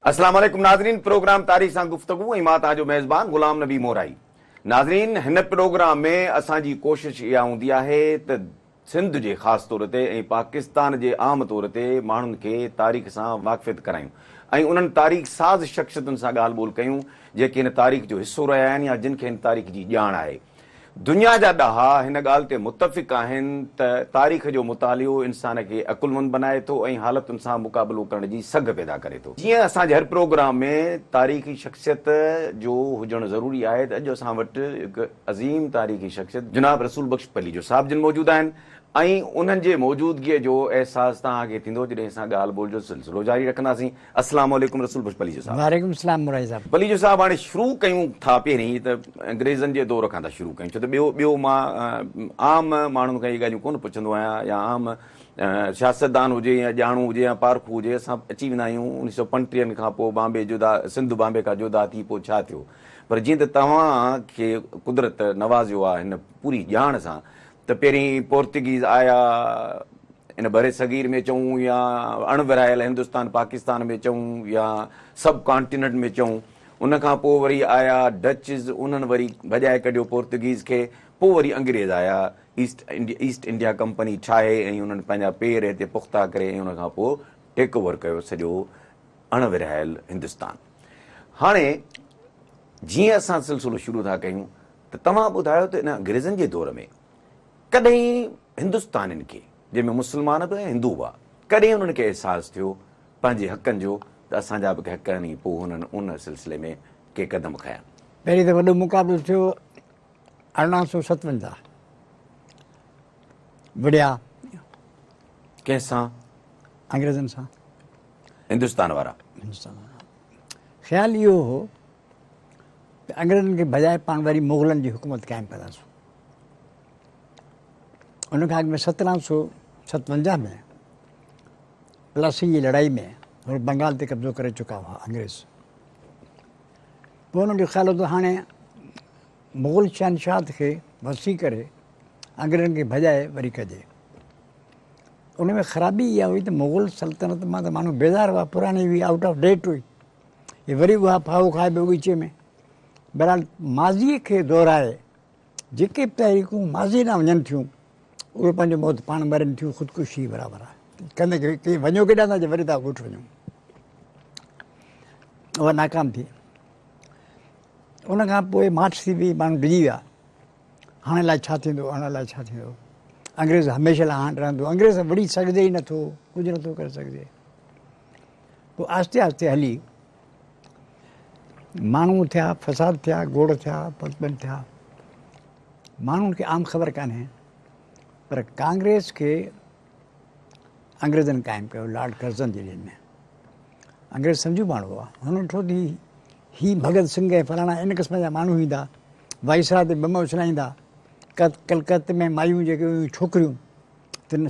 अस्सलाम वालेकुम नाज़रीन, प्रोग्राम तारीख़ सां गुफ्तगू ऐं मां तव्हांजो मेज़बान ग़ुलाम नबी मोराई। नाज़रीन, हिन प्रोग्राम में असांजी कोशिश इहा हूंदी आहे त सिंध जे ख़ासि तौर ते ऐं पाकिस्तान जे आम तौर ते माण्हुनि खे तारीख़ सां वाक़िफ़ियत करायूं ऐं उन्हनि तारीख़ साज़ शख़्सियतुनि सां ॻाल्हि ॿोल कयूं जेके हिन तारीख़ जो हिसो रहिया आहिनि या जिन खे हिन तारीख़ जी ॼाण आहे। दुनिया जा ॾाहा हिन ॻाल्हि ते मुतफ़िक़ आहिनि त तारीख़ जो मुतालियो इंसान खे अकुलमंद बनाए थो ऐं हालतुनि सां मुक़ाबिलो करण जी सघ पैदा करे थो। जीअं असांजे हर प्रोग्राम में तारीख़ी शख़्सियत जो हुजणु ज़रूरी आहे, त अॼु असां वटि हिकु अज़ीम तारीख़ी शख़्सियत जनाब रसूल बख़्श पली जो साहिब जिन मौजूदु आहिनि ऐं उन्हनि जे मौजूदगीअ जो अहसासु तव्हांखे थींदो जॾहिं असां ॻाल्हि ॿोल जो सिलसिलो जारी रखंदासीं। अस्सलाम वालेकुम रसूल बख़्श पली जो साहिब। वालेकुम सलाम मुराई साहब। पली जो साहिब, हाणे शुरू कयूं था पहिरीं त अंग्रेज़नि जे दौर खां था शुरू कयूं, छो त ॿियो मां आम माण्हुनि खां इहे ॻाल्हियूं कोन पुछंदो आहियां, या आम सियासतदान हुजे या ॼाणू हुजे या पारखू हुजे। असां अची वेंदा आहियूं 1935 खां पोइ बॉम्बे जुदा, सिंध बॉम्बे खां जुदा थी पोइ छा थियो। पर जीअं त तव्हांखे कुदरत नवाज़ियो आहे हिन पूरी ॼाण सां, त पहिरीं पोर्तुगीज़ आया इन बरे सगीर में चऊं या अणविरायल हिंदुस्तान पाकिस्तान में चऊं या सब कॉन्टिनेंट में चऊं, उन खां पोइ वरी आया डचिज़, उन्हनि वरी भॼाए कढियो पोर्तुगीज़ खे, पोइ वरी अंग्रेज़ आया, ईस्ट इंडिया कंपनी ठाहे ऐं उन्हनि पंहिंजा पेर हिते पुख़्ता करे ऐं उन खां पोइ टेक ओवर कयो सॼो अणविरायल हिंदुस्तान। हाणे जीअं असां सिलसिलो शुरू था कयूं त तव्हां ॿुधायो त इन अंग्रेज़नि जे दौर में कॾहिं हिंदुस्तानियुनि खे, जंहिंमें मुस्लमान बि ऐं हिंदू हुआ, कॾहिं उन्हनि खे अहसासु थियो पंहिंजे हक़नि जो त असांजा बि हक़ आहिनि, पोइ हुननि उन सिलसिले में के क़दम खयां? पहिरीं त वॾो मुक़ाबिलो थियो 1857 विड़िया कंहिंसां? अंग्रेज़नि सां, हिंदुस्तान वारा। हिंदुस्तान वारा। ख़्यालु इहो हो त अंग्रेज़नि खे बजाए पाण वरी मुग़लनि जी हुकूमत क़ाइमु कंदासीं। उन खां अॻु में 1757 में प्लासी जी लड़ाई में उहे बंगाल ते कब्ज़ो करे चुका हुआ अंग्रेज़। पोइ उन्हनि जो ख़्यालु हो त हाणे मुग़ल शहनशाह खे वसी करे अंग्रेज़नि खे भॼाए वरी कजे। उन में ख़राबी इहा हुई त मुग़ल सल्तनत मां त माण्हू बेज़ार हुआ, पुराणी हुई, आउट ऑफ डेट हुई। हीअ वरी उहा फाहो खाए बगीचे में। बहरहाल माज़ीअ खे दोहराए जेके बि तहरीकूं माज़ी न वञनि थियूं उहे पंहिंजो मौत पाण मरनि थियूं, ख़ुदकुशी बराबरि आहे। कंदे की वञो केॾां था, वरी था ॻोठु वञूं। उहा नाकाम थी। उन खां पोइ मार्च थी वई, माण्हू डिॼी विया, हाणे लाइ छा थींदो, हाणे लाइ छा थींदो। अंग्रेज़ हमेशह लाइ हाणे रहंदो, अंग्रेज़ वड़ी सघिजे ई नथो, कुझु नथो करे सघिजे। पोइ आहिस्ते आहिस्ते हली माण्हू थिया, फ़साद थिया, गोड़ थिया, पतबंद थिया। माण्हुनि खे आम ख़बर कान्हे, पर कांग्रेस खे अंग्रेज़नि क़ाइमु कयो लॉर्ड कर्ज़न जे ॾींहंनि में। अंग्रेज़ सम्झू माण्हू हुआ, हुन ॾिठो त ही भगत सिंह ऐं फलाणा इन क़िस्म जा माण्हू ईंदा, वाइसरा ते बम उछलाईंदा, कलकत्ते में मायूं जेके हुयूं छोकिरियूं, तिन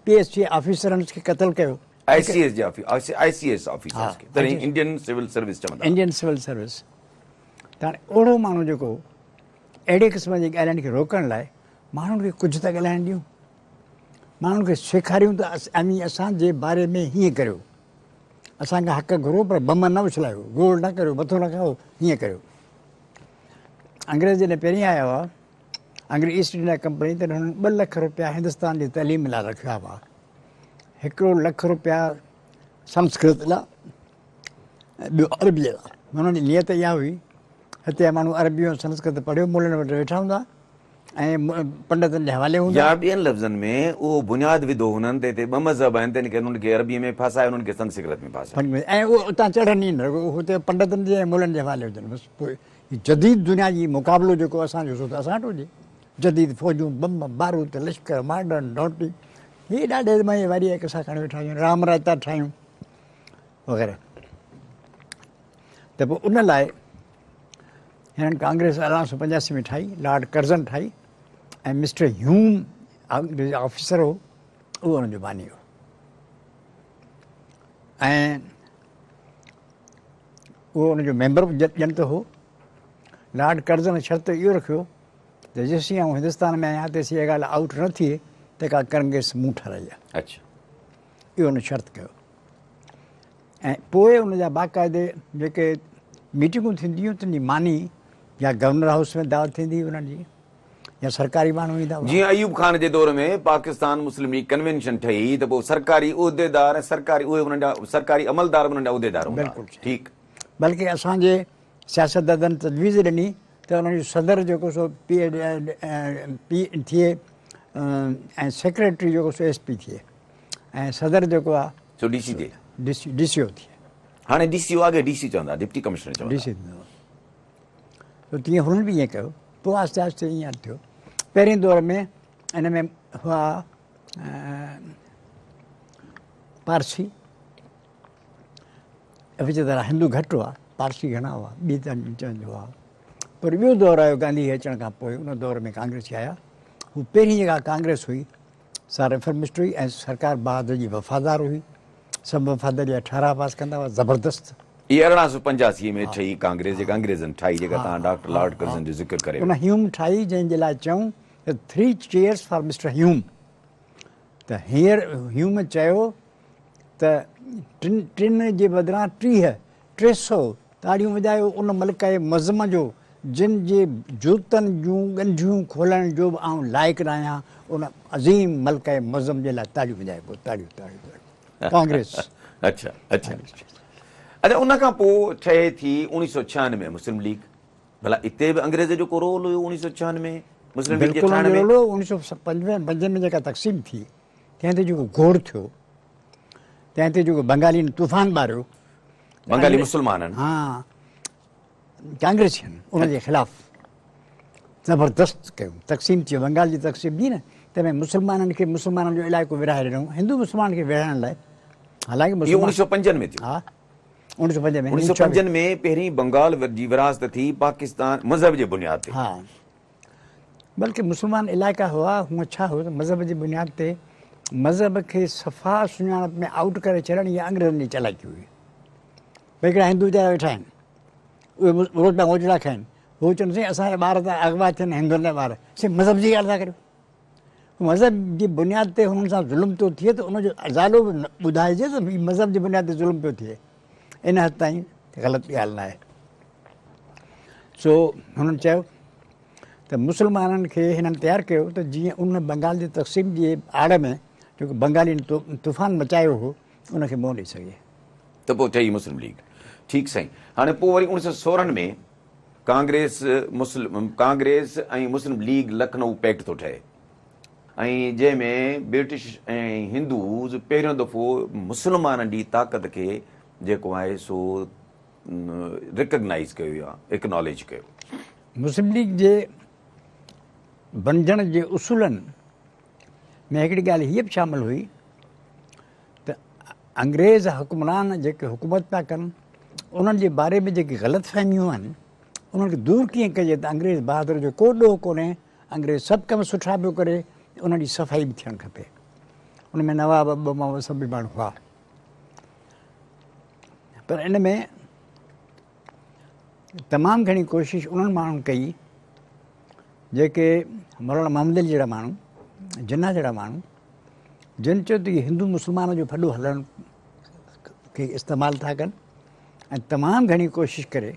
PSC ऑफिसरनि खे क़तल कयो। ICS ऑफिसर्स खे, तॾहिं इंडियन सिविल सर्विस चवंदा। Indian civil service. त हाणे ओड़ो माण्हू जेको अहिड़े क़िस्म जी ॻाल्हियुनि खे रोकण लाइ माण्हुनि खे कुझु त ॻाल्हाइण ॾियूं, माण्हुनि खे सेखारियूं त असांजे बारे में हीअं करियो, असांखे हक़ घुरो पर बम न उछलायो, गोड़ न करियो, मथो न खाओ, हीअं करियो। अंग्रेज़ जॾहिं पहिरीं आया हुआ, अंग्रेज़ ईस्ट इंडिया कंपनी, त हुननि 2 लख रुपया हिंदुस्तान जी तइलीम लाइ रखिया हुआ। 1 लख रुपया संस्कृत लाइ, ॿियो अरबीअ लाइ। हुननि जी नियत इहा हुई, हिते माण्हू अरबी ऐं संस्कृत पढ़ियो, मुलनि वटि वेठा हूंदा ऐं पंडितनि जे हवाले हूंदा। या ॿियनि लफ़्ज़नि में उहो बुनियादु विधो हुननि त हिते ॿ मज़हब आहिनि, त हुननि खे अरबीअ में फासाए, हुननि खे संस्कृत में फासाए, ऐं उहो उतां चढ़नि ई न, हुते पंडितनि जे ऐं मुलनि जे हवाले हुजनि बसि। पोइ जदीद दुनिया जी मुक़ाबिलो जेको असांजो सो त असां वटि हुजे, जदीद फ़ौजूं, बम, बारूद, लश्कर, मॉडर्न, डॉटी, इहे ॾाढे मज़े वारी किसा खणी वेठा आहियूं, राम रायता ठाहियूं वग़ैरह। त पोइ उन लाइ हिननि कांग्रेस 1885 में ठाही, लॉर्ड कर्ज़न ठाही, ऐं मिस्टर ह्यूम ऑफिसर हो, उहो हुनजो बानी हो। ऐं उहो हुनजो मेंबर ॼणत हो। लॉर्ड कर्ज़न शर्त इहो रखियो त जेसीं आउं हिंदुस्तान में आहियां तेसीं इहा ॻाल्हि आउट न थिए त का कांग्रेस मूं ठाराई आहे। अच्छा, इहो हुन शर्त कयो। ऐं पोइ उन जा बाक़ाइदे जेके मीटिंगूं थींदियूं तुंहिंजी मानी या गवर्नर हाउस में दावत थींदी उन्हनि जी या सरकारी माण्हू ईंदा हुआ। जीअं अयूब खान जे दौर में पाकिस्तान मुस्लिम लीग कन्वेंशन ठही त पोइ सरकारी उहिदेदार ऐं सरकारी उहे उन्हनि जा सरकारी अमलदार बि उन्हनि जा उहिदेदार हूंदा। बिल्कुलु ठीकु। बल्कि असांजे सियासतदाननि तजवीज़ ॾिनी त उन्हनि जो सदर जेको सो पी थिए ऐं सेक्रेटरी जेको सो SP थिए ऐं सदर जेको आहे सो DC थिए, DCO थिए। हाणे DCO अॻे DC चवंदा, डिप्टी कमिश्नर चवंदा। DC थींदो त तीअं हुननि बि ईअं कयो। पोइ आहिस्ते आहिस्ते ईअं थियो। पहिरें दौर में इन में हुआ पारसी, विच तरह हिंदू घटि हुआ, पारसी घणा हुआ, ॿी चवंदो हुआ। पर ॿियो दौर आयो गांधी अचण खां पोइ, उन दौर में कांग्रेसी आया। हू पहिरीं जेका कांग्रेस हुई सा रिफॉर्मिस्ट हुई ऐं सरकार बहादुर जी वफ़ादार हुई। सभु वफ़ादारी जा ठारा पास कंदा हुआ ज़बरदस्त। इहा 1885 में ठही कांग्रेस, जेका अंग्रेज़नि ठाही, जेका तव्हां डॉक्टर लॉर्ड कर्ज़न जो ज़िक्र करे। उन ह्यूम ठाही जंहिंजे लाइ चऊं त 3 cheers फॉर मिस्टर ह्यूम। त हींअर ह्यूम चयो त टिनि जे बदिरां 300 ताड़ियूं वॼायो उन मलिक जे मज़म जो जिन जे जूतनि जूं ॻंढियूं खोलण जो बि आउं लाइक़ु न आहियां। उन अज़ीम मलिक जे मज़म जे लाइ ताड़ियूं वॼाइबो। ताड़ियूं कांग्रेस। अच्छा अच्छा अच्छा। उन खां पोइ ठहे थी 1996 मुस्लिम लीग। भला इते बि अंग्रेज़ जो को रोल हुयो 1996 में मुस्लिम लीग जे ठाहिण में? 1955 में जेका तक़सीम थी तंहिं ते जेको घोर थियो, तंहिं ते जेको बंगाली तूफ़ान ॿारियो, बंगाली मुस्लमाननि, हा कांग्रेसियुनि उनजे ख़िलाफ़ ज़बरदस्त कयो। तक़सीम थी वियो, बंगाल जी तक़सीम थी न, तंहिंमें मुस्लमाननि खे मुस्लमाननि जो इलाइक़ो विरहाए ॾिनो, हिंदू मुस्लमान खे विरहाइण लाइ। हालांकि 1905 में थियो। हा 1905 में 1905 में पहिरीं बंगाल जी विरासत थी पाकिस्तान मज़हब जे बुनियाद ते। हा, बल्कि मुस्लमान इलाइक़ा हुआ। हूअं छा हो त मज़हब जी बुनियाद ते मज़हब खे सफ़ा सुञाणप में आउट करे छॾण इहा अंग्रेज़नि जी चालाकी हुई। भई हिकिड़ा हिंदू वीचारा वेठा आहिनि, उहे रोज़ पिया ओचड़ा खाइनि, हू चवनि साईं असांजा ॿार त अॻिवा थियनि हिंदुनि जा ॿार, साईं मज़हब जी ॻाल्हि था करियो। मज़हब जी बुनियाद ते हुननि सां ज़ुल्म थो थिए त उनजो अज़ालो बि ॿुधाइजे त मज़हब जी बुनियाद ते ज़ुल्म पियो थिए। इन हद ताईं ग़लति ॻाल्हि न आहे। सो हुननि चयो त मुस्लमाननि खे हिननि तयारु कयो त जीअं उन बंगाल जी तक़सीम जी आड़ में जेको बंगाली तूफ़ान मचायो हो उनखे मुंहुं ॾेई सघे। त पोइ ठही मुस्लिम लीग। ठीकु साईं। हाणे पोइ वरी 1916 में कांग्रेस ऐं मुस्लिम लीग लखनऊ पैक्ट थो ठहे ऐं जंहिंमें ब्रिटिश ऐं हिंदूज़ पहिरियों दफ़ो मुस्लमाननि जी ताक़त खे जेको आहे सो रिकग्नाइज़ कयो या एक्नॉलेज कयो। मुस्लिम लीग जे बणजण जे उसूलनि में हिकिड़ी ॻाल्हि हीअ बि शामिलु हुई त अंग्रेज़ हुक्मरान जेके हुकूमत पिया कनि उन्हनि जे बारे में जेकी ग़लतफ़हमियूं आहिनि उन्हनि खे दूरि कीअं कजे त अंग्रेज़ बहादुर जो को ॾोह कोन्हे, अंग्रेज़ सभु कम सुठा पियो करे, उन जी सफ़ाई बि थियणु खपे। उन में नवाब अबू सभु बि माण्हू हुआ। पर इन में तमामु घणी कोशिशि उन्हनि माण्हुनि कई जेके मौलाना मोहम्मद अली जहिड़ा माण्हू, जिन्ना जहिड़ा माण्हू, जिन चयो त इहे हिंदू मुस्लमान जो फॾो हलण खे इस्तेमालु था कनि ऐं तमामु घणी कोशिशि करे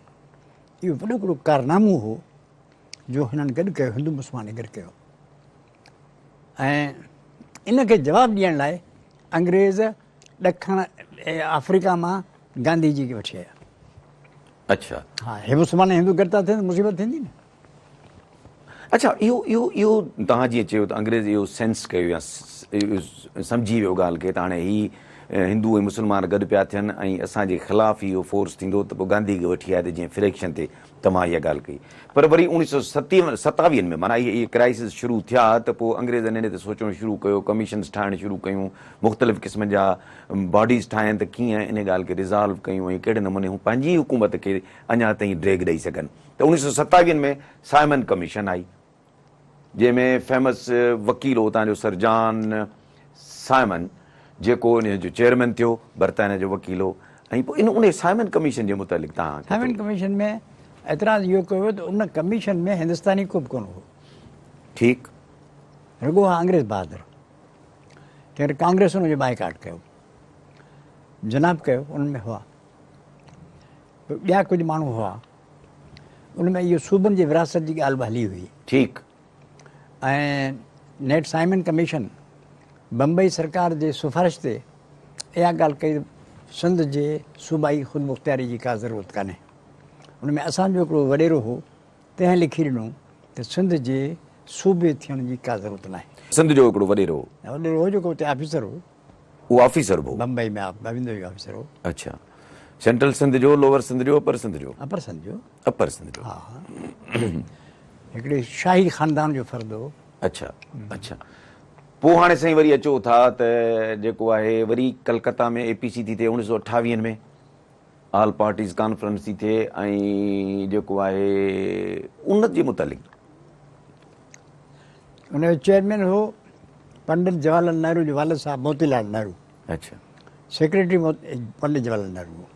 इहो वॾो हिकिड़ो कारनामो हो जो हिननि गॾु कयो, हिंदू मुस्लमान गॾु कयो। ऐं इन खे जवाबु ॾियण लाइ अंग्रेज़ ॾखण अफ्रीका मां गांधी जी खे वठी आया। अच्छा। हा, हे मुस्लमान हिंदू गॾु था थियनि त मुसीबत थींदी न। अच्छा, इहो तव्हां जीअं चयो त अंग्रेज़ इहो सेंस कयो या सम्झी वियो ॻाल्हि खे त हाणे ही हिंदू ऐं मुस्लमान गॾु पिया थियनि ऐं असांजे ख़िलाफ़ु इहो फोर्स थींदो त पोइ गांधी खे वठी आया त जीअं फ्रिक्शन थिए। त मां इहा ॻाल्हि कई। पर वरी 1927 में माना इहे क्राइसिस शुरू थिया त पोइ अंग्रेज़नि इन ते सोचणु शुरू कयो, कमीशन्स ठाहिणु शुरू कयूं, मुख़्तलिफ़ क़िस्म जा बॉडीज़ ठाहिनि त कीअं इन ॻाल्हि खे रिज़ॉल्व कयूं ऐं कहिड़े नमूने हू पंहिंजी हुकूमत खे अञा ताईं ड्रैग ॾेई सघनि। त 1927 में साइमन कमीशन आई जंहिंमें फेमस वकील हो तव्हांजो सर जॉन साइमन जेको इन जो चेयरमैन थियो, बरतानिया जो वकील हो। ऐं पोइ उन साइमन कमीशन जे मुतालिक़ तव्हां साइमन कमीशन में एतिराज़ इहो कयो त उन कमीशन में हिंदुस्तानी को बि कोन हो। ठीकु। रुॻो आहे अंग्रेज़ बहादुर, कंहिं कांग्रेस हुनजो बाइकाट कयो। जनाब कयो उनमें हुआ, ॿिया कुझु माण्हू हुआ, उनमें इहो सूबनि जी विरासत जी ॻाल्हि बि हली हुई। ठीकु। ऐं नेट साइमन कमीशन बम्बई सरकार जे सिफारिश ते इहा ॻाल्हि कई सिंध जे सूबाई ख़ुदि मुख़्तियारी जी का ज़रूरत कान्हे। उनमें असांजो हिकिड़ो वॾेरो हो, तंहिं लिखी ॾिनो त सिंध जे सूबे थियण जी का ज़रूरत न आहे। सिंध जो हिकिड़ो वॾेरो हो जेको हुते ऑफिसर हो, उहो ऑफिसर हो बम्बई में बविंदो जो ऑफिसर हो। अच्छा, सेंट्रल सिंध जो, लोअर सिंध जो, अपर सिंध जो? अपर सिंध जो। अपर सिंध जो, हा हा। हिकिड़े शाही ख़ानदान जो फ़र्दु हो। अच्छा अच्छा। पोइ हाणे साईं वरी अचो था त जेको आहे वरी कलकत्ता में APC थी थिए 1928 में, ऑल पार्टीज़ कॉन्फ्रेंस थी थिए, ऐं जेको आहे उन जे मुतालिक़ उनजो चेयरमैन हो पंडित जवाहरलाल नेहरू जो वालिद साहब मोतीलाल नेहरू। अच्छा। सेक्रेटरी पंडित जवाहरलाल नेहरू हो।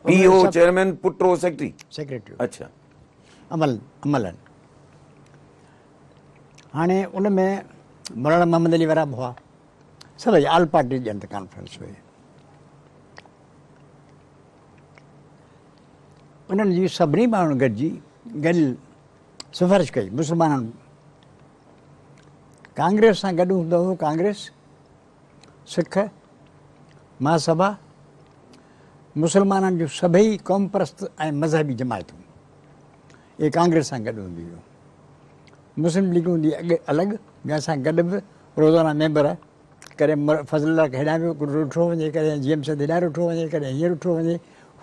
PO चेयरमैन, पुट सेक्रेटरी? सेक्रेटरी। अच्छा। अमलन। हाणे उन में मौलाना मोहम्मद अली वारा बि हुआ, सभई ऑल पार्टी ॼण त कॉन्फ्रेंस हुई। उन्हनि जी सभिनी माण्हुनि गॾु सिफारिश कई मुस्लमाननि, कांग्रेस सां गॾु हूंदो हो कांग्रेस, सिख, महासभा, मुस्लमाननि जूं सभई क़ौम परस्त ऐं मज़हबी जमायतूं, इहे कांग्रेस सां गॾु हूंदी हुयूं। मुस्लिम लीग हूंदी अलॻि, जंहिंसां गॾु बि रोज़ाना मेंबर, कॾहिं फज़ल खे हेॾां बि ॾिठो वञे, कॾहिं GM सां हेॾां ॾिठो वञे, कॾहिं हीअं ॾिठो वञे,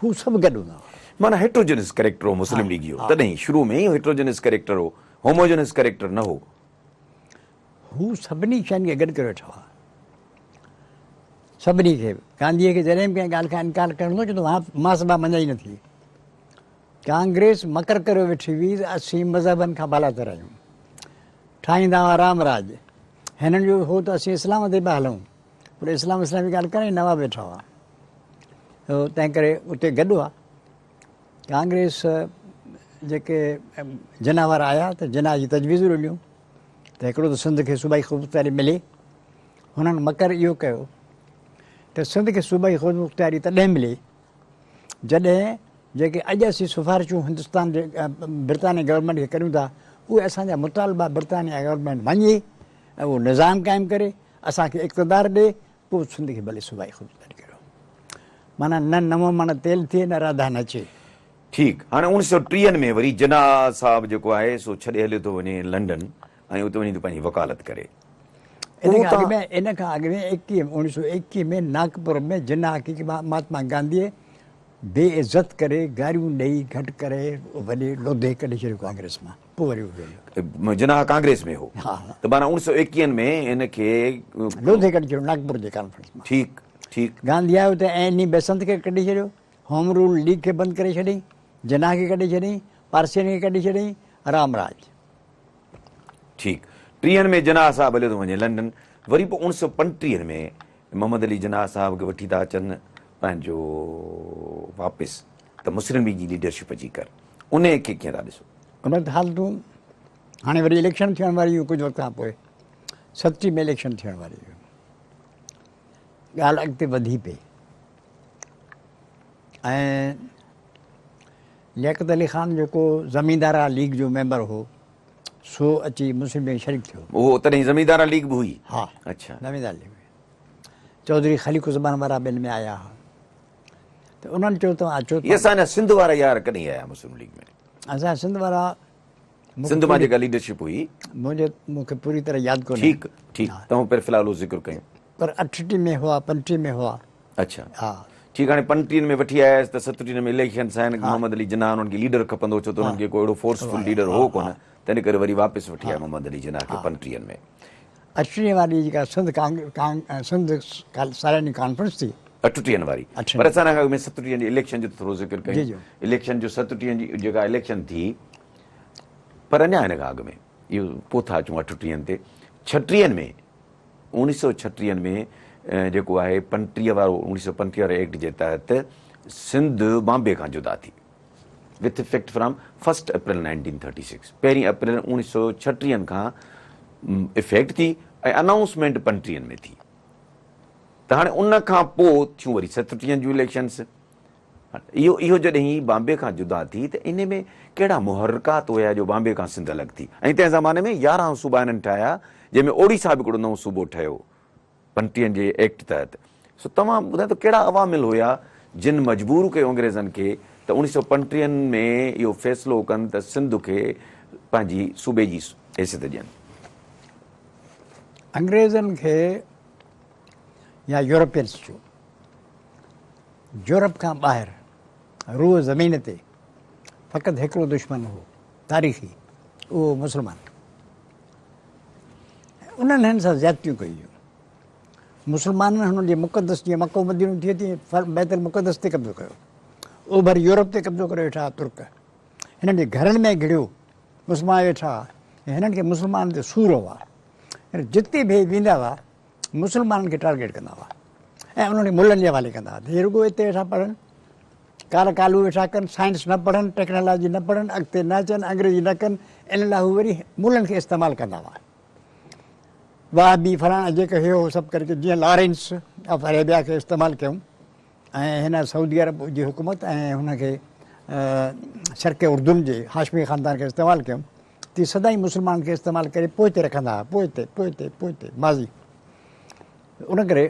हू सभु गॾु हूंदा हुआ। माना हेट्रोजेनियस कैरेक्टर हो मुस्लिम लीग जो, तॾहिं शुरू में ई हेट्रोजेनियस कैरेक्टर हो, होमोजेनियस कैरेक्टर न हो। हू सभिनी शयुनि खे गॾु करे वेठा हुआ, सभिनी खे। गांधीअ खे जॾहिं बि कंहिं ॻाल्हि खां इनकार करिणो चवंदो महासभा मञाई नथी। कांग्रेस मकर करे वेठी हुई त असीं मज़हबनि खां बालातर आहियूं, ठाहींदा हुआ राम राज। हिननि जो हो त असीं इस्लाम ते पिया हलूं, पर इस्लाम जी ॻाल्हि करे नवाब वेठा हुआ। तंहिं करे उते गॾु हुआ। कांग्रेस जेके जना वारा आया त जना जी तजवीज़ूं ॾिनियूं त हिकिड़ो त सिंध खे सूबाई ख़ुदि मुख़्तियारी मिले। हुननि मकर इहो कयो त सिंध खे सूबाई ख़ुदि मुख़्तियारी तॾहिं मिले जॾहिं जेके अॼु असीं सिफारिशूं हिंदुस्तान जे ब्रितानिया गवर्नमेंट खे करियूं था, उहे असांजा मुतालबा ब्रितानिया गवर्नमेंट मञे ऐं उहो निज़ाम क़ाइमु करे, असांखे इक़्तिदार ॾे, पोइ सिंध खे भले सूबाई ख़ुदि मुख़्तियारी करियो। माना न नमो माना तेल थिए, न राधा नचे। ठीकु। हाणे 1930 में वरी जना साहब जेको आहे सो छॾे हलियो थो वञे लंडन, ऐं उते वञी थो पंहिंजी वकालत करे। इन खां अॻु में 1921 में नागपुर में जना हक़ीक़ी महात्मा गांधीअ बेइज़त करे, गारियूं ॾेई, घटि करे वॾे लोधे कढी छॾियो कांग्रेस मां। पोइ वरी जना कांग्रेस में हो। हा। त माना 1921 में इनखे लोधे कढी छॾियो नागपुर जे कॉन्फ्रेंस मां। ठीकु ठीकु। गांधी आयो त ऐं नी बेसंत खे कढी छॾियो, होम रूल लीग खे बंदि करे छॾियईं, जना खे कढी छॾियईं, पारसियन खे कढी छॾियईं, रामराज। ठीकु। 30 में जना साहब हलियो थो वञे लंडन। वरी पोइ 1935 में मोहम्मद अली जना साहब खे वठी था अचनि पंहिंजो वापसि, त मुस्लिम लीग जी लीडरशिप जी कर। उन खे कीअं था ॾिसो? उन हालतूं हाणे वरी इलेक्शन थियण वारी हुयूं कुझु वक़्त खां पोइ, 37 में इलेक्शन थियण वारी हुयूं, ॻाल्हि अॻिते वधी पई। ऐं लियाकत अली ख़ान जेको ज़मींदारा लीग जो मेंबर हो, सो अची मुस्लिम लीग शरीक थियो। उहो तॾहिं ज़मींदारा लीग बि हुई? हा। अच्छा। ज़मींदार लीग चौधरी ख़लीक़ुज़मान वारा ॿिनि में आया हुआ, त उन्हनि चयो तव्हां अचो। असांजा सिंध वारा यार कॾहिं आया मुस्लिम लीग में? असां सिंध वारा, सिंध मां जेका लीडरशिप हुई मूंखे पूरी तरह यादि कोन्हे। ठीकु ठीकु। तव्हां पहिरियों फ़िलहालु ज़िक्र कयूं। पर 38 में हुआ, 35 में हुआ। अच्छा। हा। ठीकु। हाणे 35 में वठी आयसि त 37 में इलेक्शन्स आहिनि। मोहम्मद अली जना उन्हनि खे लीडर खपंदो, छो त उन्हनि खे कोई अहिड़ो फोर्सफुल लीडर हो कोन, तंहिं करे वरी वापसि वठी आया मोहम्मद अली जना खे 35 में। 38 वारी जेका सिंध सालियानी कॉन्फ्रेंस थी, 38 वारी। पर असां अॻ में 37 जी इलेक्शन जो थोरो ज़िक्र कयूं। इलेक्शन जो 37 जी जेका इलेक्शन थी, पर अञा हिन खां अॻु में इहो पोइ था अचूं 38 ते। 36 में 1936 में जेको आहे 35 वारो 1935 वारे एक्ट जे तहत सिंध बॉम्बे खां जुदा थी, विथ इफेक्ट फ्रॉम 1 अप्रैल 1936। 1 अप्रैल 1936 खां इफेक्ट थी, ऐं अनाउंसमेंट 35 में थी। त हाणे उन खां पोइ थियूं वरी 37 जूं इलेक्शन्स। इहो जॾहिं बॉम्बे खां जुदा थी त इन में कहिड़ा मुहरकात हुया जो बॉम्बे खां सिंध अलॻि थी, ऐं तंहिं ज़माने में 11 सूबा हिननि ठाहिया, जंहिंमें ओडिशा बि हिकिड़ो नओं सूबो ठहियो 35 जे एक्ट तहत। सो तव्हां ॿुधायो त कहिड़ा अवामिल हुया जिन मजबूर कयो अंग्रेज़नि खे त 1935 में इहो फ़ैसिलो कनि त सिंध खे पंहिंजी सूबे जी हैसियत ॾियनि? अंग्रेज़नि खे या यूरोपियंस जो यूरोप खां ॿाहिरि रूह ज़मीन ते फ़क़ति हिकिड़ो दुश्मन हो तारीख़ी, उहो मुस्लमान। उन्हनि हिन सां ज़्यादतियूं कयूं। मुस्लमाननि हुननि जे मुक़दस जीअं मको मदीनो थिए थी बैतुल मुक़दस ते कब्ज़ो कयो, ओभर यूरोप ते कब्ज़ो करे वेठा तुर्क, हिननि जे घरनि में घिड़ियो मुस्लमान वेठा, हिननि खे मुस्लमान ते सूर हुआ। जिते बि वेंदा हुआ मुस्लमाननि खे टारगेट कंदा हुआ ऐं उन्हनि खे मुलनि जे हवाले कंदा हुआ। हे रुॻो हिते वेठा पढ़नि, काल कालू वेठा कनि, साइंस न पढ़नि, टेक्नोलॉजी न पढ़नि, अॻिते न अचनि, अंग्रेजी न कनि, इन लाइ हू वरी मुलनि खे इस्तेमालु कंदा हुआ। वाह बि फलाणा जेके हुयो सभु करे, जीअं लॉरेंस ऑफ अरेबिया खे इस्तेमालु कयूं ऐं हिन सऊदी अरब जी हुकूमत ऐं हुनखे शर्क़ उर्दुन जे हाशमी ख़ानदान खे इस्तेमालु कयूं, तीअं सदाई मुस्लमान खे इस्तेमालु करे पोइ ते रखंदा हुआ, पोइ ते माज़ी। उन करे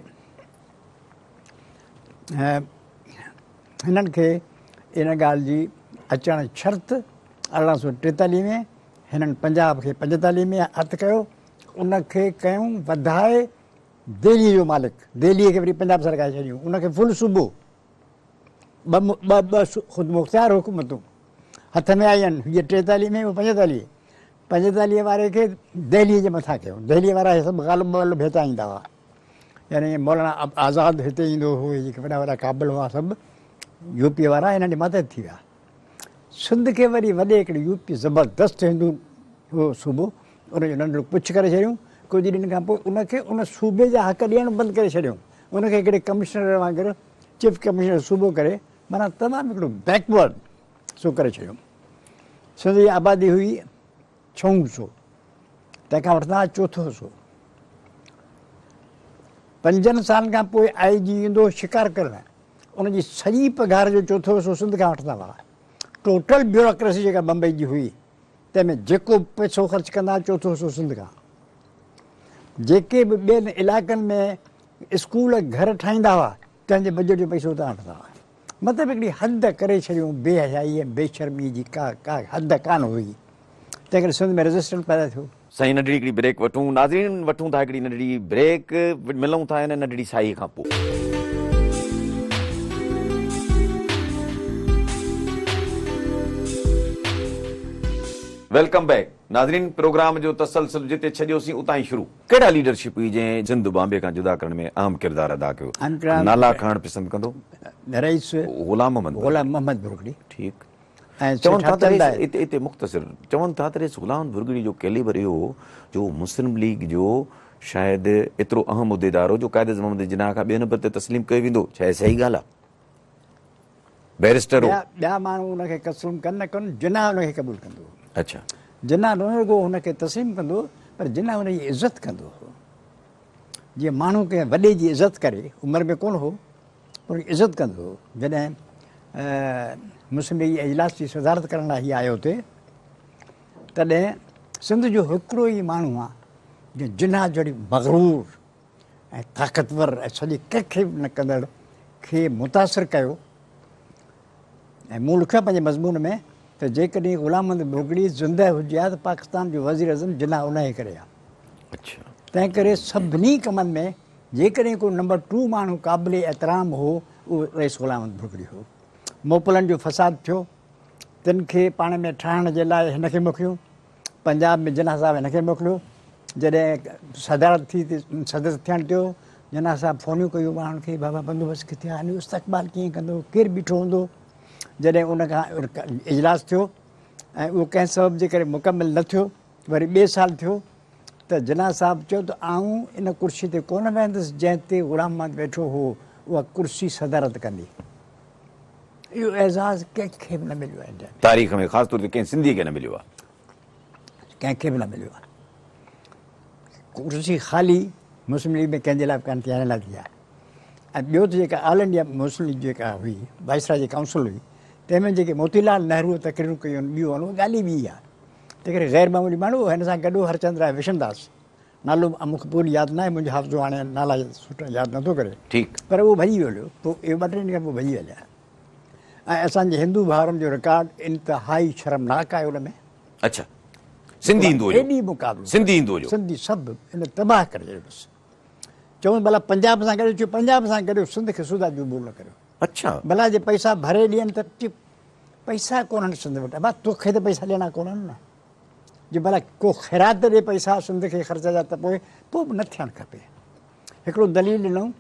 हिननि खे इन ॻाल्हि जी अचणु शर्त 1843 में हिननि पंजाब खे 45 में हथु कयो, उनखे कयूं वधाए दिल्लीअ जो मालिक, दिल्लीअ खे वरी पंजाब सां लॻाए छॾियूं, उनखे फुल सूबो ॿ ख़ुदि मुख़्तियार हुकूमतूं हथ में आई आहिनि, हीअ 43 में, उहो 45 वारे खे दिल्लीअ जे मथां कयूं। दिल्लीअ वारा सभु ग़ालिब ग़ालिब हितां ईंदा हुआ, यानी मौलाना आज़ाद हिते ईंदो हुओ, जेके वॾा वॾा क़ाबिल हुआ सभु यूपी वारा हिननि जे मथे थी विया। सिंध खे वरी वॾे हिकिड़े यूपी ज़बरदस्त हिंदू हुओ सूबो, उनजो नंढिड़ो पुछ करे छॾियूं। कुझु ॾींहंनि खां पोइ उनखे उन सूबे जा हक़ ॾियणु बंदि करे छॾियूं, उनखे हिकिड़े कमिशनर वांगुरु चीफ कमिशनर सूबो करे, माना तमामु हिकिड़ो बैकवर्ड सो करे छॾियूं। सिंध जी आबादी हुई 600, तंहिंखां वठंदा 400। 5 सालनि खां पोइ आई जी ईंदो शिकार करणु, उनजी सॼी पघार जो 400 सिंध खां वठंदा हुआ। टोटल ब्यूरोक्रेसी जेका बम्बई जी हुई, तंहिंमें जेको पैसो ख़र्चु कंदा 400 सिंध खां। जेके बि ॿियनि इलाइक़नि में स्कूल घर ठाहींदा हुआ, तंहिंजे बजट जो पैसो उतां वठंदा हुआ। मतिलबु हिकिड़ी हद करे छॾियूं, बेहयाई ऐं बेशर्मी जी का हद कान हुई, तंहिं करे सिंध में रेज़िस्टेंस पैदा थियो। साईं, नंढड़ी हिकिड़ी ब्रेक वठूं, नाज़रीन वठूं था हिकिड़ी नंढड़ी ब्रेक, मिलूं था हिन नंढड़ी साई खां पोइ। वेलकम बैक नाज़रीन, प्रोग्राम जो तसलसल जिते छॾियोसीं उतां ई शुरू। कहिड़ा लीडरशिप हुई जंहिं सिंध बॉम्बे खां जुदा करण में अहम किरदारु अदा कयो? नाला खणणु पसंदि कंदो? रईस ग़ुलाम मोहम्मद बुरगड़ी। ठीकु। ऐं चवनि था हिते मुख़्तसिर चवनि था त ग़ुलाम बुरगड़ी जो कैलिबर इहो जो मुस्लिम लीग जो शायदि एतिरो अहम उहिदेदार हो जो क़ाइद मोहम्मद जिन्ना खां ॿिए नंबर ते तस्लीम कयो वेंदो, छा सही ॻाल्हि आहे? बैरिस्टर हो, ॿिया माण्हू हुनखे तस्लीम कनि न कनि, जिन्ना हुनखे क़बूल कंदो। अच्छा, जिन्ना न रुॻो हुनखे तस्लीम कंदो, पर जिन्ना हुनजी इज़त कंदो हो। जीअं माण्हू कंहिं वॾे जी इज़त करे, उमिरि में कोन हो पर इज़त कंदो हो। जॾहिं मुस्लिम लीग इजलास जी सदारत करण लाइ हीअ आयो हुते, तॾहिं सिंध जो हिकिड़ो ई माण्हू आहे जो जिन्ना जहिड़ी मग़रूर ऐं ताक़तवर ऐं सॼी कंहिंखे बि न कंदड़ खे मुतासिर कयो। ऐं मूं लिखियो पंहिंजे मज़मून में त जेकॾहिं ग़ुलाम मोहम्मद बुरगड़ी ज़िंदा हुजे हा त पाकिस्तान जो वज़ीर अज़म जिन्ना उन जे करे आहे। अच्छा, तंहिं करे सभिनी कमनि में जेकॾहिं को नंबर 2 माण्हू क़ाबिल एतिराम हो, उहो रईस ग़ुलाम मोहम्मद बुरगड़ी हो। मोपलनि जो फ़साद थियो, तिन खे पाण में ठाहिण जे लाइ हिनखे मोकिलियो, पंजाब में जिन्ना साहिबु हिनखे मोकिलियो। जॾहिं सदारत थी सदर थियणु थियो, जिन्ना साहिबु फ़ोनियूं कयूं माण्हुनि खे, बाबा बंदोबस्तु किथे आहे, हिन जो इस्तक़बाल कीअं कंदो, केरु बीठो हूंदो। जॾहिं उन खां इजलास थियो ऐं उहो कंहिं सबब जे करे मुकमिल न थियो, वरी ॿिए साल थियो, त जिन्ना साहिबु चयो त आऊं इन कुर्सी ते कोन वेहंदुसि जंहिं ते ग़ुलाम मोहम्मद वेठो हो, उहा कुर्सी सदारत कंदी। इहो एज़ाज़ कंहिंखे बि न मिलियो आहे इंडिया में, तारीख़ में ख़ासि तौर ते कंहिं सिंधी खे न मिलियो आहे, कंहिंखे बि न मिलियो आहे। कुर्सी ख़ाली मुस्लिम लीग में कंहिंजे लाइ बि कान थी, हिन लाइ थी आहे। ऐं ॿियो त जेका ऑल इंडिया मुस्लिम लीग जेका हुई वाइसराय जी काउंसिल हुई तंहिंमें जेके मोतीलाल नेहरू तकरीरूं कयूं आहिनि ॿियूं आहिनि ॻाल्हि ॿी आहे तंहिं करे ग़ैर मामूली माण्हू हिन सां गॾु हरचंद राय विशनदास नालो मूंखे पूरी यादि न आहे मुंहिंजो हाफ़्ज़ो हाणे नाला सुठा यादि नथो करे ठीकु पर उहो भॼी वियो पोइ इहो 2-3 ॾींहं खां पोइ भॼी हलिया ऐं असांजे हिंदू भाउरनि जो रिकॉर्ड इंतिहाई शर्मनाक आहे हुन में अच्छा सिंधी हिंदुओ जो एॾी मुक़ाबिलो सिंधी हिंदुओ जो सिंधी सभु इन तबाह करे छॾियोसि चऊं भला पंजाब सां गॾु पंजाब सां गॾु सिंध खे सुधा जूबो न करियो अच्छा भला जे पैसा भरे ॾियनि त पैसा कोन्हनि सिंध वटि भाउ तोखे त पैसा ॾियणा कोन्हनि न जे भला को ख़ैरात ॾिए पैसा सिंध खे ख़र्च जा त पोइ बि न थियणु खपे हिकिड़ो दलील ॾिनऊं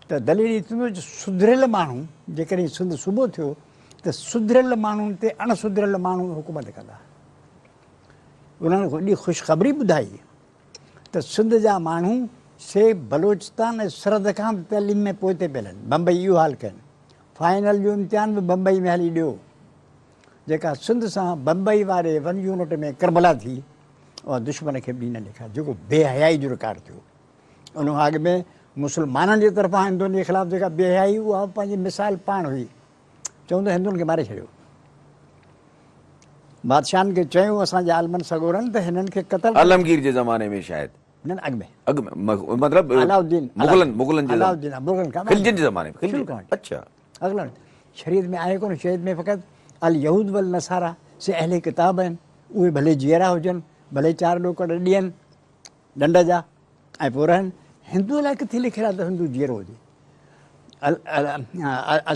त दलील थींदो सुधरियल माण्हू जेकॾहिं सिंध सूबो थियो त सुधरियल माण्हुनि ते अणसुधरियल माण्हू हुकूमत कंदा उन्हनि वॾी ख़ुशख़बरी ॿुधाई त सिंध जा माण्हू से बलोचिस्तान ऐं सरहद खां तइलीम में पोइ पियल आहिनि बम्बई इहो हाल कनि फाइनल जो इम्तिहान बि बम्बई में हली ॾियो जेका सिंध सां बम्बई वारे 1 यूनिट में करबला थी उहा दुश्मन खे बि न ॾेखारे जेको बेहयाई जो रिकॉर्ड थियो उन अॻु में मुस्लमाननि जे तरफ़ां हिंदुनि जे ख़िलाफ़ु जेका बेहयाई उहा पंहिंजी मिसाल पाण हुई चवंदो हिंदुनि खे मारे छॾियो बादशाहनि खे चयूं असांजे आलमनि सगोरनि त हिननि खे क़तल आलमगीर जे ज़माने में शायदि न अॻु में मतिलबु अलाउद्दीन मुग़लनि खां खिलजियुनि जे ज़माने में शुरू खां अच्छा अॻिलो शरीयत में आहे कोन शरीयत में फ़क़ति अल यहूद वल नसारा से अहले किताब आहिनि उहे भले जीअरा हुजनि भले 4 ॾोकड़ ॾियनि ॾंड जा ऐं पोइ रहनि हिंदू लाइ किथे लिखियलु आहे त हिंदू जीअरो हुजे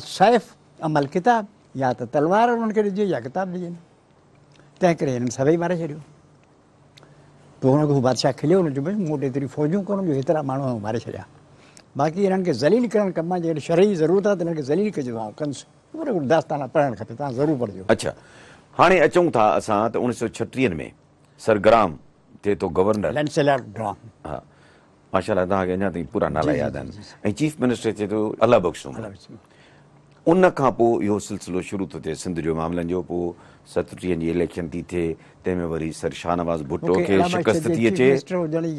सैफ़ अमल किताब या त तलवार उन्हनि खे ॾिजे या किताब ॾिजनि तंहिं करे हिननि सभई मारे छॾियो पोइ हुनखे हू बादशाह खिलियो हुन चयो भई मूं वटि एतिरी फ़ौजूं कोन जो हेतिरा माण्हू मारे छॾिया बाक़ी हिननि खे ज़लील करणु कमु आहे जेकॾहिं शरई ज़रूरत आहे त हिननि खे ज़लील कजो आहे कंस दास्ताना पढ़णु खपे तव्हां ज़रूरु पढ़जो अच्छा हाणे अचूं था असां त 1936 में सरग्राम थिए थो गवर्नर लैंसलॉट ड्रॉन हा माशाल्लाह तव्हांखे अञा ताईं पूरा नाला यादि आहिनि ऐं चीफ मिनिस्टर थिए थो अल्लाह बख़्श उन खां पोइ इहो सिलसिलो शुरू थो थिए सिंध जो मामलनि जो पोइ 37 जी इलेक्शन थी थिए तंहिंमें वरी सर शाहनवाज़ भुट्टो खे शिकस्त थी अचे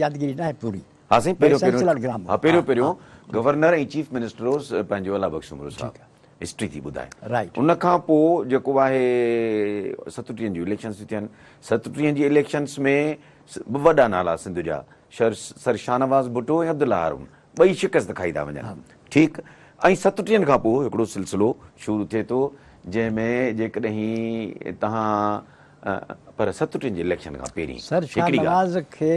यादगिरी न आहे पूरी हा साईं पहिरियों गवर्नर ऐं चीफ मिनिस्टर पंहिंजो अल्लाह बख़्श साहिबु हिस्ट्री थी ॿुधाए राइट उन खां पोइ जेको आहे 37 जी इलेक्शन्स थी थियनि 37 जी इलेक्शन्स में वॾा नाला सिंध जा सर शाहनवाज़ भुट्टो ऐं अब्दुल्ला हारून ॿई शिकस्त खाई था वञनि ठीकु ऐं 37 खां पोइ हिकिड़ो सिलसिलो शुरू थिए थो जंहिंमें जेकॾहिं तव्हां पर 37 जी इलेक्शन खां पहिरीं सर शाहनवाज़ खे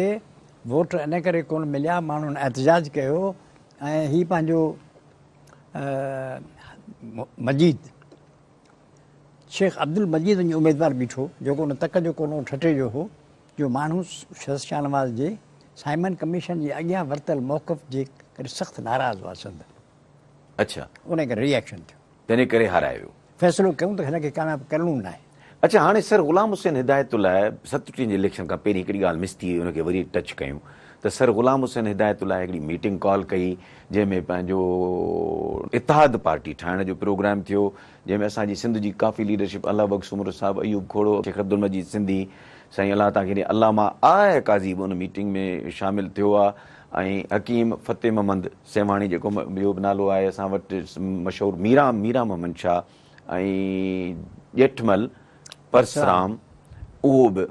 वोट इन करे कोन मिलिया माण्हुनि एहतजाज कयो ऐं हीउ पंहिंजो मजीद शेख अब्दुल मजीद वञी उमेदवार बीठो जेको उन तक जो कोन ठटे जो हो जो माण्हू शाहनवाज़ जे साइमन कमीशन जे अॻियां वरितल मौक़फ़ जे करे सख़्तु नाराज़ हुआ सिंध अच्छा उन करे रिएक्शन थियो तंहिं करे हाराए वियो फ़ैसिलो कयूं त हिनखे कामयाबु करिणो न आहे अच्छा हाणे सर ग़ुलाम हुसैन हिदायत लाइ 37 जी इलेक्शन खां पहिरीं हिकिड़ी ॻाल्हि मिस थी वई हुनखे वरी टच कयूं त सर ग़ुलाम हुसैन हिदायत लाइ हिकिड़ी मीटिंग कॉल कई जंहिंमें पंहिंजो इतिहाद पार्टी ठाहिण जो प्रोग्राम थियो जंहिंमें असांजी सिंध जी काफ़ी लीडरशिप अल्लाह बख़्श उमर साहिबु अयूब खोड़ो शेख अब्दुल मजीद सिंधी साईं अलाह तव्हांखे अलामा आए काज़ी बि उन मीटिंग में शामिलु थियो आहे ऐं हकीम फ़तेह महमद सेवाणी जेको ॿियो बि नालो आहे असां वटि मशहूरु मीरा मोहम्मद शाह ऐं ॼेठमल परसराम उहो बि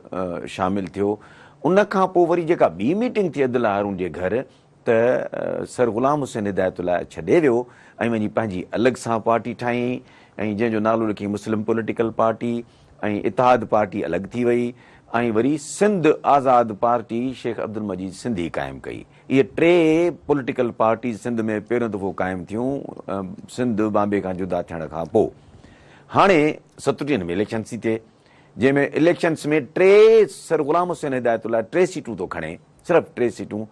शामिलु थियो उन खां पोइ वरी जेका ॿी मीटिंग थी अब्दुल्ला हारून जे घर त सर ग़ुलाम हुसैन हिदायत लाइ छॾे वियो ऐं वञी पंहिंजी अलॻि सां पार्टी ठाही ऐं जंहिंजो नालो लिखी मुस्लिम पॉलिटिकल पार्टी ऐं इतिहाद पार्टी अलॻि थी वई ऐं वरी सिंध आज़ाद पार्टी शेख अब्दुल मजीद सिंधी क़ाइमु कई इहे 3 पॉलिटिकल पार्टीज़ सिंध में पहिरियों दफ़ो क़ाइमु थियूं सिंध बॉम्बे खां जुदा थियण खां पोइ हाणे 37 में इलेक्शन थी थिए जंहिंमें इलेक्शन्स में 3 सर ग़ुलाम हुसैन हिदायत लाइ 3 सीटूं थो खणे सिर्फ़ु 3 सीटूं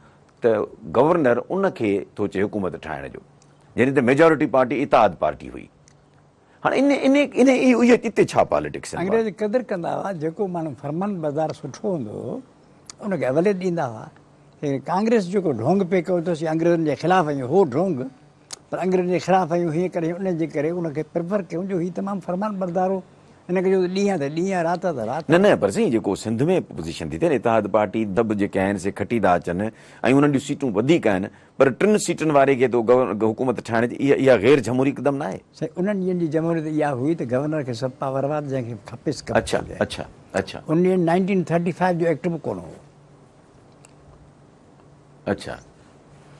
त गवर्नर उन खे थो चए हुकूमत ठाहिण जो जंहिं ते मेजोरिटी पार्टी इतिहाद पार्टी हुई हाणे हिते छा पॉलिटिक्स अंग्रेज़ क़दुरु कंदा हुआ जेको माण्हू फरमान बरदार सुठो हूंदो उनखे अवलियत ॾींदा हुआ कांग्रेस जेको ढोंग पे कयो अथसि अंग्रेज़नि जे ख़िलाफ़ु आहियूं हो ढोंग पर अंग्रेज़नि जे ख़िलाफ़ु आहियूं हीअं करे उनजे करे उनखे प्रिफर कयूं जो हीउ तमामु फरमान बरदार हो हिनखे जो ॾींहं त ॾींहं राति त राति न न पर साईं जेको सिंध में पोज़ीशन थी थिए न इतिहाद पार्टी दब जेके आहिनि से खटी था अचनि ऐं उन्हनि जूं सीटूं वधीक आहिनि पर 3 सीटुनि वारे खे तो हुकूमत ठाहिण जी इहा गैर जमहूरी हिकदमि न आहे। साईं उन्हनि ॾींहंनि जी जमहूरियत इहा हुई त गवर्नर खे सभु पावर हुआ जंहिंखे खपेसि अच्छा अच्छा अच्छा उन ॾींहंनि 1935 जो एक्ट बि कोन हो अच्छा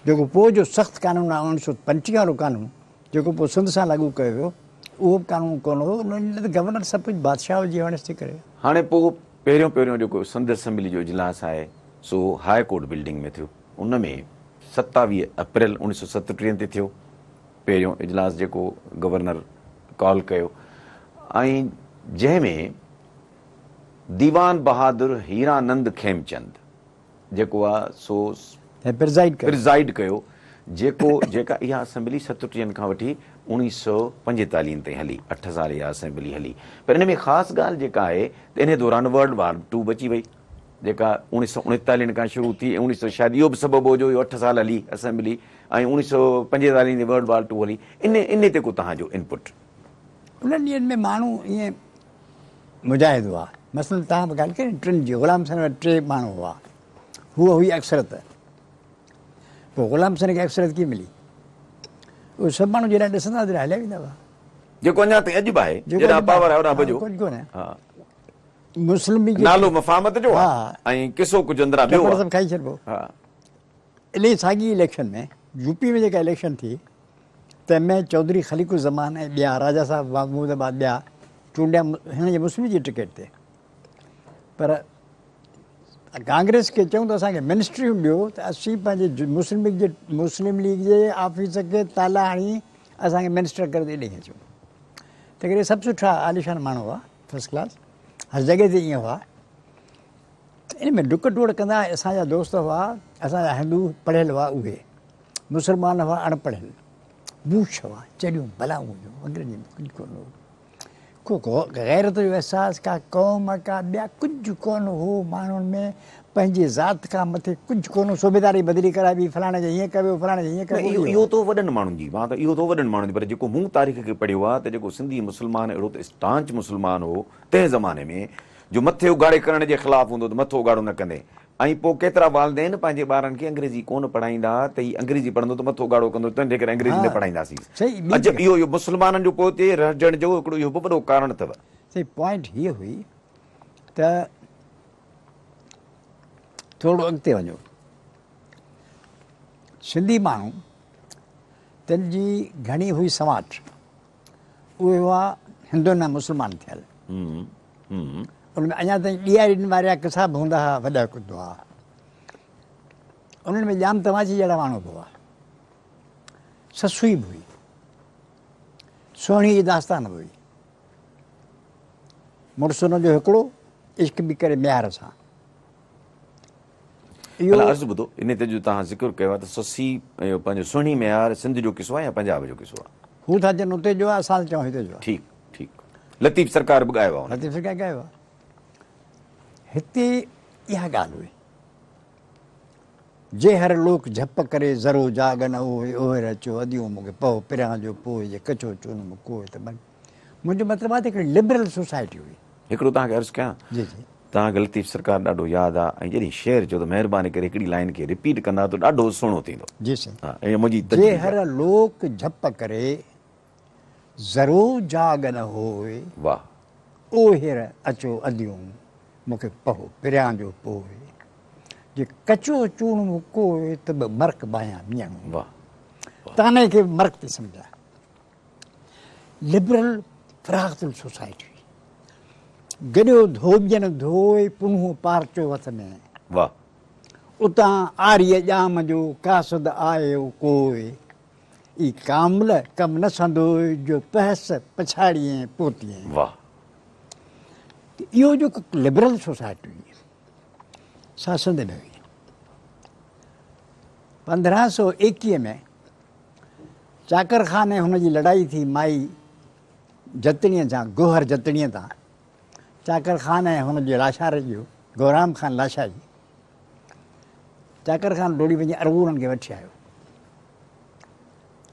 जेको पोइ जो सख़्तु कानून आहे 1925 वारो कानून जेको पोइ सिंध सां लागू कयो वियो उहो बि कानून कोन हो उन्हनि त गवर्नर सभु कुझु बादशाह जी हणस थी करे। हाणे पोइ पहिरियों जेको सिंध असेंबली जो इजलास आहे सो हाई कोर्ट बिल्डिंग में थियो उन में 27 अप्रैल 1937 ते थियो पहिरियों इजलास जेको गवर्नर कॉल कयो ऐं जंहिंमें दीवान बहादुर हीरानंद खेमचंद जेको आहे सो प्रिज़ाइड कयो जेका इहा असेंबली 37 खां वठी 1945 ताईं हली 8 साल इहा असेंबली हली पर इन में ख़ासि ॻाल्हि जेका आहे त इन दौरान वर्ल्ड वॉर 2 बची वई जेका 1939 खां शुरू थी 1900 शायदि इहो बि सबबु हो जो इहो 8 साल हली असेंबली ऐं 1945 ते वर्ल्ड वॉर 2 हली इन ते को तव्हांजो इनपुट। उन्हनि ॾींहंनि में माण्हू ईअं मुजाहिद हुआ मसइलो तव्हां बि ॻाल्हि कयो 3 जी ग़ुलाम सां 3 माण्हू हुआ हूअ हुई अक्सरत पोइ ग़ुलाम सां खे अक्सरत कीअं मिली उहे सभु माण्हू जॾहिं ॾिसंदा तॾहिं हलिया वेंदा हुआ जेको अञा ताईं अॼु बि आहे जेका पावर आहे ओॾा भॼो कुझु कोन्हे हा मुस्लिम बि नालो मफ़ामत जो हा ऐं किसो कुझु अंदरां ॿियो सभु खाई छॾिबो हा इन साॻी इलेक्शन में यूपी में जेका इलेक्शन थी तंहिंमें चौधरी ख़लीक़ुज़मान ऐं ॿिया राजा साहब महमूदाबाद ॿिया चूंडिया हिन जे मुस्लिम जी टिकट ते पर कांग्रेस खे चयूं त असांखे मिनिस्ट्रियूं ॾियो त असीं पंहिंजे मुस्लिम लीग जे ऑफिस खे ताला हणी असांखे मिनिस्टर करे ॾेई अचूं त करे सभु सुठा आलिशान माण्हू हुआ फस्ट क्लास हर जॻह ते ईअं हुआ इन में डुक डोड़ कंदा असांजा दोस्त हुआ असांजा हिंदू पढ़ियल हुआ उहे मुस्लमान हुआ अणपढ़ियल बूश हुआ चढ़ियूं भलाऊं हुयूं अंग्रेजी में कुझु कोन हो को गैरत जो अहसासु का क़ौम का ॿिया कुझु कोन हो माण्हुनि में पंहिंजे ज़ात खां मथे कुझु कोन सूबेदारी बदिली कराइबी फलाणे जो हीअं कयो फलाणे जो हीअं कयो इहो तो वॾनि माण्हुनि जी मां त इहो तो वॾनि माण्हुनि जी पर जेको मूं तारीख़ खे पढ़ियो आहे त जेको सिंधी मुस्लमान अहिड़ो त स्टांच मुस्लमान हो तंहिं ज़माने में जो मथे उघाड़े करण जे ख़िलाफ़ु हूंदो त मथो उघाड़ो न कंदे ऐं पोइ केतिरा वालदेन पंहिंजे ॿारनि खे अंग्रेज़ी कोन पढ़ाईंदा त हीउ अंग्रेज़ी पढ़ंदो त मथो उघाड़ो कंदो तंहिंजे करे अंग्रेज़ी न पढ़ाईंदासीं अॼु इहो मुस्लमाननि जो पोइ रहजण जो हिकिड़ो इहो बि वॾो कारण अथव। सही पॉइंट हीअ हुई त थोरो अॻिते वञो सिंधी माण्हू तिन जी घणी हुई समाट उहे हुआ हिंदुनि ऐं मुस्लमान थियल उनमें अञा ताईं ॾियारीनि वारा किसा बि हूंदा हुआ वॾा कुझु हुआ उन्हनि में जाम तमाची जहिड़ा माण्हू बि हुआ ससुई बि हुई सुहिणी जी दास्तान बि हुई मुड़ुसु हुनजो हिकिड़ो इश्क बि करे म्यार सां इहो अर्ज़ु ॿुधो इन ते जो तव्हां ज़िक्र कयो आहे त ससी पंहिंजो सुहिणी म्यार सिंध जो किसो आहे या पंजाब जो किसो आहे हू था चवनि उते जो आहे असां चऊं हिते जो आहे ठीकु ठीकु लतीफ़ सरकार बि ॻायो आहे लतीफ़ सरकार ॻायो आहे हिते इहा ॻाल्हि हुई जे हर लोक झप करे ज़रो जागन ओहे ओहर अचो अदियूं मूंखे पओ पिरां जो पोइ जे कचो चून मूं कोहे त मुंहिंजो मतिलबु आहे त हिकिड़ी लिबरल सोसाइटी हुई। हिकिड़ो तव्हांखे अर्ज़ु कयां जी जी तव्हांखे लतीफ़ सरकार ॾाढो यादि आहे ऐं जॾहिं शेर चयो त महिरबानी करे हिकिड़ी लाइन खे रिपीट कंदा त ॾाढो सुहिणो थींदो। जी साईं हा ऐं मुंहिंजी जे हर लोक झप करे ज़रो जागन होए वाह ओहेर अचो अदियूं मूंखे पहो पिरियां जो पोइ जे कचो चूण मूं कोहे त बि मर्क बाहियां मीअणो वाह ताने खे मर्क थी सम्झां लिबरल फराख़तुल सोसाइटी गॾियो धोबियन धोए पुन्हो पार्चो वथ में वाह उतां आर्य ॼाम जो कासद आयो कोए ई कामल कम न संदो जो पहस पछाड़ीअ पोतीअ वाह इहो जो लिबरल सोसाइटी हुई सा सिंध में हुई 1521 में चाकर ख़ान ऐं हुनजी लड़ाई थी माई जतणीअ सां गोहर जतणीअ तां चाकर ख़ान ऐं हुनजे लाशार जो गौराम ख़ान लाशा जी चाकर ख़ान डोड़ी वञी अरगूरनि खे वठी आयो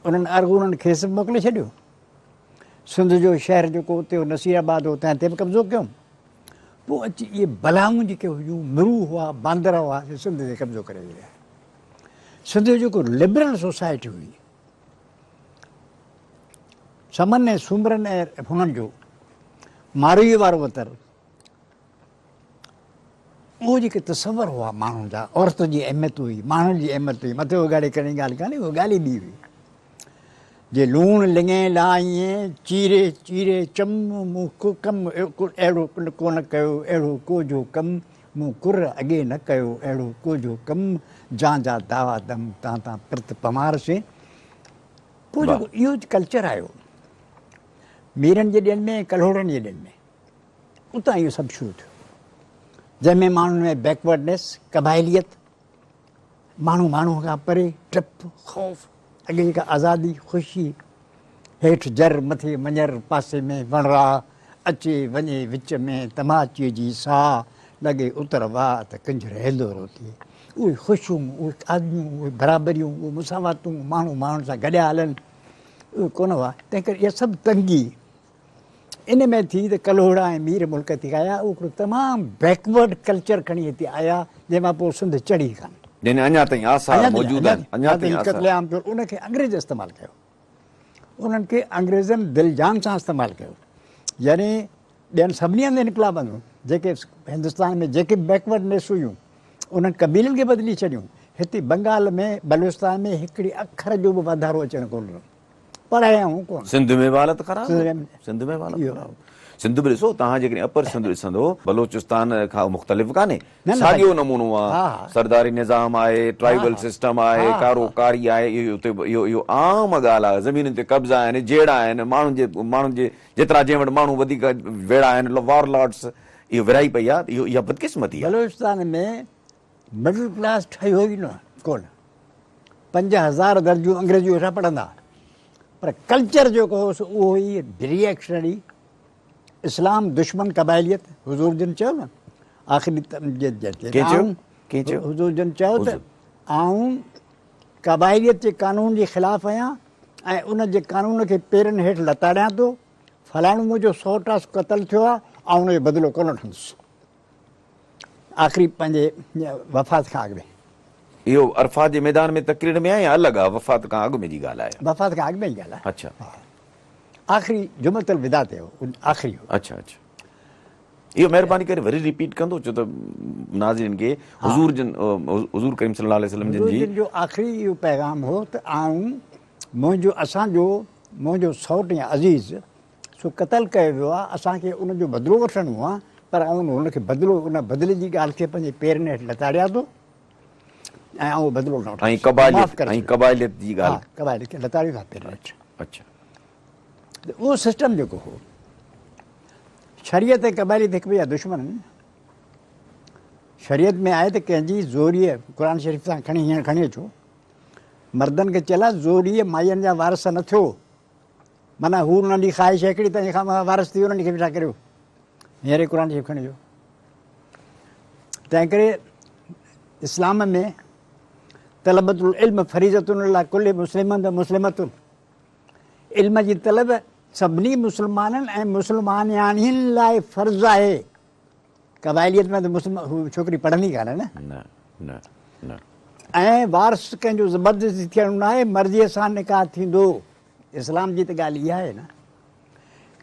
उन्हनि अरगूरनि खेसि मोकिले छॾियो सिंध जो शहर जेको उते हो नसीराबाद हो तंहिं ते बि कब्ज़ो कयूं। पोइ अची इहे बलाऊं जेके हुयूं, मिरू हुआ, बांदर हुआ, सिंध ते कब्ज़ो करे विया। सिंध जो जेको लिबरल सोसाइटी हुई, समन ऐं सूमरन ऐं हुननि जो मारवी वारो वतर, उहो जेके तसवर हुआ माण्हुनि जा, औरत जी अहमियत हुई, माण्हुनि जी अहमियत हुई, मथे उघाड़े करणी ॻाल्हि कान्हे, उहा ॻाल्हि ई ॿी हुई। जे लूणु लिङे लाइएं चीरे चीरे चम मूं कमु अहिड़ो कोन कयो, अहिड़ो को जो कमु मूं कुर अॻे न कयो, अहिड़ो को जो कमु जा दावा दम तां प्रत पमारसे। पोइ जेको इहो कल्चर आयो मीरनि जे ॾियनि में, कल्होड़नि जे ॾियनि में, उतां इहो सभु शुरू थियो, जंहिंमें माण्हुनि में बैकवर्डनेस, कबाइलियत, माण्हू माण्हू खां परे, डपु, ख़ौफ़, अॻे जेका आज़ादी, ख़ुशी, हेठि जर मथे मञर, पासे में वणरा, अचे वञे विच में तमाचीअ जी साह, लॻे उतर वाह त कंजर हेलो रोटी। उहे ख़ुशियूं, उहे आदमियूं, उहे बराबरियूं, उहे मुसावातूं, माण्हू माण्हुनि सां गॾिया हलनि, उहे कोन हुआ। तंहिं करे इहा सभु तंगी इन में थी त कल्होड़ा ऐं मीर मुल्क थी आया, उहो हिकिड़ो तमामु बैकवर्ड कल्चर खणी हिते आया, जंहिंमां पोइ सिंध चढ़ी कान। अञा ताईं आसार मौजूद आहिनि, अञा ताईं क़त्लेआम थियो, उनखे अंग्रेज़ इस्तेमालु कयो, उन्हनि खे अंग्रेज़नि दिलजान सां इस्तेमालु कयो। यानी ॿियनि सभिनी हंधि इनकलाबनि जेके हिंदुस्तान में जेके बैकवर्डनेस हुयूं उन्हनि कबीलनि खे बदिली छॾियूं। हिते बंगाल में, बलूचिस्तान में हिकिड़ी अखर जो बि वाधारो अचणु कोन ॾिनो, पढ़ायूं कोन। सिंध में हालत ख़राब, सिंध में हालत ख़राब। सिंध बि ॾिसो तव्हां जेकॾहिं अपर सिंध ॾिसंदो, बलोचिस्तान खां मुख़्तलिफ़ कान्हे, साॻियो नमूनो आहे, सरदारी निज़ाम आहे, ट्राइबल सिस्टम आहे, कारोकारी आहे, इहो आम ॻाल्हि आहे। ज़मीनुनि ते कब्ज़ा आहिनि, जहिड़ा आहिनि, माण्हुनि जे जेतिरा जंहिं वटि माण्हू वधीक वेड़ा आहिनि, वॉर लॉर्ड्स, इहो विराई पई आहे। इहा बदकिस्मती आहे। बलोचिस्तान में मिडिल क्लास ठही हुई न कोन, 5000 दर्जूं अंग्रेजियूं वेठा पढ़ंदा, पर कल्चर जेको हुओसि उहो हुई रिएक्शनरी, इस्लाम दुश्मन कबाइलियत। हुज़ूर जन चयो न आख़िरी हुज़ूर जन चयो त आऊं कबाइलियत जे कानून जे ख़िलाफ़ु आहियां ऐं उन जे कानून खे पेरनि हेठि लताड़ियां थो। फलाणो मुंहिंजो 100 क़तलु थियो आहे, ऐं उनजो बदिलो कोन वठंदुसि। आख़िरी पंहिंजे वफ़ात खां अॻु में इहो अरफात जे मैदान में तक़रीर में आहे या अलॻि आहे? वफ़ात खां अॻु में जी ॻाल्हि आहे? वफ़ात खां अॻु में ई ॻाल्हि आहे। अच्छा, आख़िरी जुमतल विदा ते हो, आख़िरी हो। अच्छा अच्छा, इहो महिरबानी करे वरी रिपीट कंदो, छो त नाज़रीन खे हुज़ूर करीम सल्लल्लाहु अलैहि वसल्लम जन जो आख़िरी इहो पैगाम हो त आऊं मुंहिंजो सौट या अज़ीज़ सो क़तल कयो वियो आहे, असांखे उनजो बदिलो वठणो आहे, पर हुनखे उन बदिले जी ॻाल्हि खे पंहिंजे पेरनि हेठि लताड़ियां थो ऐं उहो बदिलो न वठां। कबाइलियत जी ॻाल्हि, कबाइलियत खे लताड़ियो था पेरनि हेठि। अच्छा, उहो सिस्टम जेको हो, शरीयत ऐं कबाइलियत हिकु ॿिए जा दुश्मन आहिनि। शरीयत में आहे त कंहिंजी ज़ोरीअ, क़ुर शरीफ़ सां हींअर खणी अचो, मर्दनि खे चयला ज़ोरीअ माइयुनि जा वारस न थियो, माना हू उन्हनि जी ख़्वाहिश हिकिड़ी त खां वारस थी उन्हनि खे बि छा करियो, हींअर क़ुर शरीफ़ खणी अचो। तंहिं करे इस्लाम में तलबतुल इल्म फरीज़तुन अला कुल्लि मुस्लिमन व मुस्लिमतुन, इल्म जी तलब सभिनी मुस्लमाननि ऐं मुस्लमानियाणियुनि लाइ फ़र्ज़ु आहे। कबाइलियत में त छोकिरी पढ़ंदी कान्हे न, ऐं वारस कंहिंजो ज़बरदस्ती थियणो न आहे, मर्ज़ीअ सां निकाह थींदो। इस्लाम जी त ॻाल्हि इहा आहे न।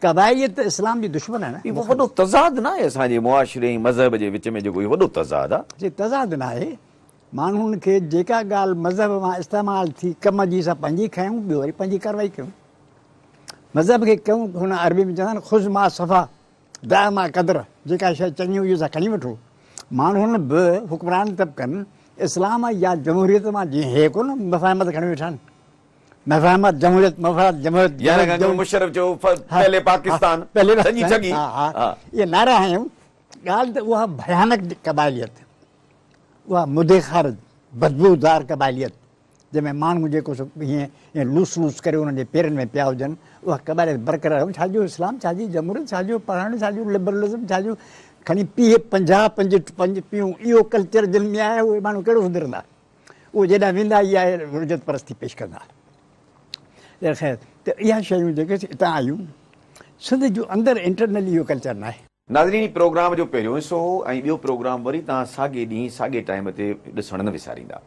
कबाइलियत त इस्लाम जी दुश्मन आहे न। इहो वॾो तज़ाद न आहे असांजे मुआशिरे ऐं मज़हब जे विच में, जेको इहो वॾो तज़ाद आहे। तज़ाद न आहे, माण्हुनि खे जेका ॻाल्हि मज़हब मां इस्तेमालु थी कम जी असां पंहिंजी खयूं, ॿियो वरी पंहिंजी कारवाई कयूं। मज़हब खे कयूं, हुन अरबी में चवंदा आहिनि ख़ुज़ मां सफ़ा दा मां क़दर, जेका शइ चङी हुई असां खणी वठो। माण्हुनि बि हुक्मरान तबिकनि इस्लाम या जमहूरियत मां जीअं हे कोन मफ़ाहमत खणी वेठा आहिनि, मफ़ाहमत जमहूरियत मुशर्रफ जो पहले पाकिस्तान इहे नारा आहियूं। ॻाल्हि त उहा भयानक कबाइलियत, उहा मुदेखार बदबूदार कबाइलियत, जंहिंमें माण्हू जेको हीअं लूस लूस करे उन्हनि जे पेरनि में पिया हुजनि, उहा कबाइलियत बरक़रार। छाजो इस्लाम, छाजी जमहूरियत, छाजो पढ़णु, छाजो लिबरलिज़म, छाजो खणी पीउ 50 पीऊं, इहो कल्चर जिन में आहे उहे माण्हू कहिड़ो सुधरंदा? उहे जेॾा वेंदा इहा रुजत परस्ती पेश कंदा। ख़ैर त इहा शयूं जेके हितां आयूं, सिंध जो अंदरि इंटरनली इहो कल्चर न आहे। नाज़रीन, प्रोग्राम जो पहिरियों हिसो ऐं ॿियो प्रोग्राम वरी तव्हां साॻे ॾींहुं साॻे टाइम ते ॾिसण न विसारींदा।